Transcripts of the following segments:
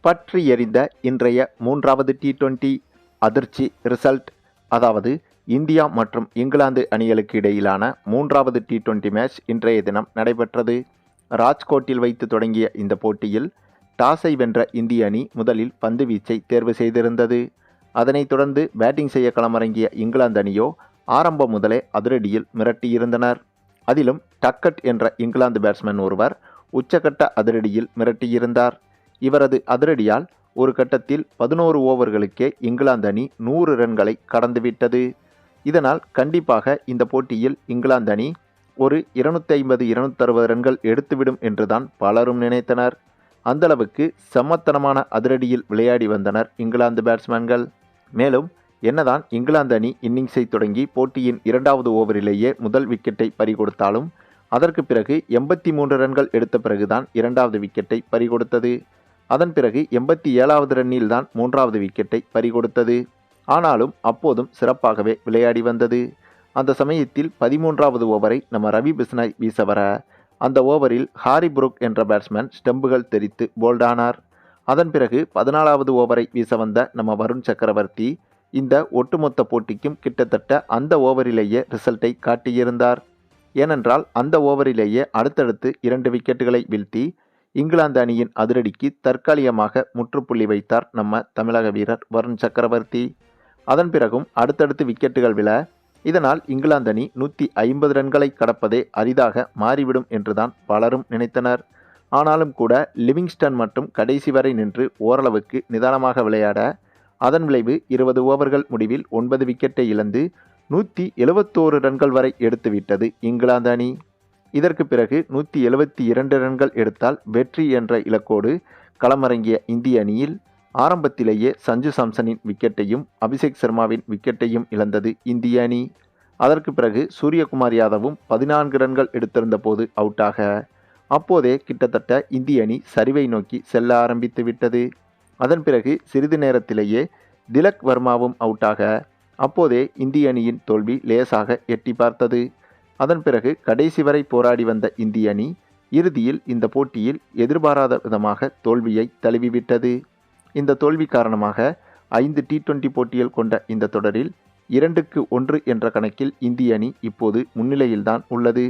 பற்றி எறிந்த இன்றைய மூன்றாவது T20 அதிர்ச்சி ரிசல்ட். அதாவது இந்தியா மற்றும் இங்கிலாந்து அணிகளுக்கு இடையிலான மூன்றாவது T20 மேட்ச் இன்றைய தினம் நடைபெற்றது. ராஜ்கோட்டில் வைத்து தொடங்கிய இந்த போட்டியில் டாஸை வென்ற இந்திய அணி முதலில் பந்து வீச்சை தேர்வு செய்திருந்தது. அதனைத் தொடர்ந்து பேட்டிங் செய்ய களமிறங்கிய இங்கிலாந்து அணியோ ஆரம்பம் முதலே அதிரடியில் மிரட்டியிருந்தனர். அதிலும் டக்கட் என்ற இங்கிலாந்து பேட்ஸ்மேன் ஒருவர் உச்சகட்ட அதிரடியில் மிரட்டியிருந்தார். இவரது அதிரடியால் ஒரு கட்டத்தில் 11 ஓவர்களுக்கே இங்கிலாந்து அணி 100 ரன்களை கடந்துவிட்டது. இதனால் கண்டிப்பாக இந்த போட்டியில் இங்கிலாந்து அணி ஒரு 250-260 ரன்கள் எடுத்துவிடும் என்றுதான் பலரும் நினைத்தனர். அந்தளவுக்கு செம்மத்தனமான அதிரடியில் விளையாடி வந்தனர் இங்கிலாந்து பேட்ஸ்மேன்கள். மேலும் என்னதான் இங்கிலாந்து அணி இன்னிங்ஸை தொடங்கி போட்டியின் 2வது ஓவரிலேயே முதல் விக்கெட்டை பறிகொடுத்தாலும் அதற்கு பிறகு 83 ரன்கள் எடுத்த பிறகுதான் 2வது விக்கெட்டை பறிகொடுத்தது. அதன் பிறகு 87வது ரன்னில் தான் 3வது விக்கெட்டை பறிகொடுத்தது. ஆனாலும் அப்போதும் சிறப்பாகவே விளையாடி வந்தது. அந்த சமயத்தில் 13வது ஓவரை நம்ம ரவி பிஷ்னாய் வீச வர அந்த ஓவரில் ஹாரி புரூக் என்ற பேட்ஸ்மேன் ஸ்டம்புகள் தெரித்து போல்டானார். அதன் பிறகு 14வது ஓவரை வீச வந்த நம்ம வருண் சக்கரவர்த்தி இந்த ஒட்டுமொத்த போட்டிக்கும் கிட்டத்தட்ட அந்த ஓவரிலேயே ரிசல்ட்டை காட்டியிருந்தார். ஏனென்றால் அந்த ஓவரிலேயே அடுத்தடுத்து 2 விக்கெட்டுகளை வீழ்த்தி இங்கிலாந்து அணியின் அதிரடிக்கு தற்காலிகமாக முற்றுப்புள்ளி வைத்தார் நம்ம தமிழக வீரர் வருண் சக்கரவர்த்தி. அதன் பிறகும் அடுத்தடுத்து விக்கெட்டுகள் விழ இதனால் இங்கிலாந்து அணி 150 ரன்களை கடப்பதே அரிதாக மாறிவிடும் என்றுதான் பலரும் நினைத்தனர். ஆனாலும் கூட லிவிங்ஸ்டன் மட்டும் கடைசி வரை நின்று ஓரளவுக்கு நிதானமாக விளையாட அதன் விளைவு 20 ஓவர்கள் முடிவில் 9 விக்கெட்டை இழந்து 171 ரன்கள் வரை எடுத்துவிட்டது இங்கிலாந்து அணி. இதற்கு பிறகு 172 ரன்கள் எடுத்தால் வெற்றி என்ற இலக்கோடு களமிறங்கிய இந்திய அணியில் ஆரம்பத்திலேயே சஞ்சு சாம்சனின் விக்கெட்டையும் அபிஷேக் சர்மாவின் விக்கெட்டையும் இழந்தது இந்திய அணி. அதற்கு பிறகு சூரியகுமார் யாதவும் 14 ரன்கள் எடுத்திருந்த போது அவுட்டாக அப்போதே கிட்டத்தட்ட இந்திய அணி சரிவை நோக்கி செல்ல ஆரம்பித்து விட்டது. அதன் பிறகு சிறிது நேரத்திலேயே திலக் வர்மாவும் அவுட்டாக அப்போதே இந்திய அணியின் தோல்வி லேசாக எட்டி பார்த்தது. அதன் பிறகு கடைசி வரை போராடி வந்த இந்திய அணி இறுதியில் இந்த போட்டியில் எதிர்பாராத விதமாக தோல்வியை தழுவிவிட்டது. இந்த தோல்வி காரணமாக 5 T20 போட்டிகள் கொண்ட இந்த தொடரில் 2-1 என்ற கணக்கில் இந்திய அணி இப்போது முன்னிலையில்தான் உள்ளது.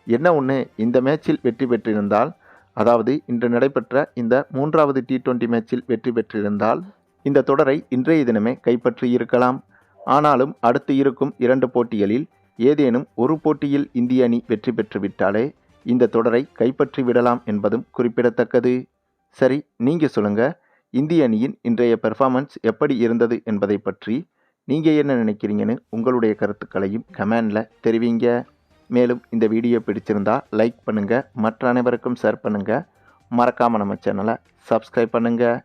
என்ன ஒன்று, இந்த மேட்சில் வெற்றி பெற்றிருந்தால், அதாவது இன்று நடைபெற்ற இந்த 3வது T20 மேட்சில் வெற்றி பெற்றிருந்தால் இந்த தொடரை இன்றைய தினமே கைப்பற்றியிருக்கலாம். ஆனாலும் அடுத்து இருக்கும் 2 போட்டிகளில் ஏதேனும் ஒரு போட்டியில் இந்திய அணி வெற்றி பெற்றுவிட்டாலே இந்த தொடரை கைப்பற்றி விடலாம் என்பதும் குறிப்பிடத்தக்கது. சரி, நீங்கள் சொல்லுங்கள், இந்திய அணியின் இன்றைய பெர்ஃபார்மன்ஸ் எப்படி இருந்தது என்பதை பற்றி நீங்கள் என்ன நினைக்கிறீங்கன்னு உங்களுடைய கருத்துக்களையும் கமெண்டில் தெரிவிங்க. மேலும் இந்த வீடியோ பிடிச்சிருந்தா லைக் பண்ணுங்கள், மற்ற அனைவருக்கும் ஷேர் பண்ணுங்கள், மறக்காமல் நம்ம சேனலை சப்ஸ்கிரைப் பண்ணுங்கள்.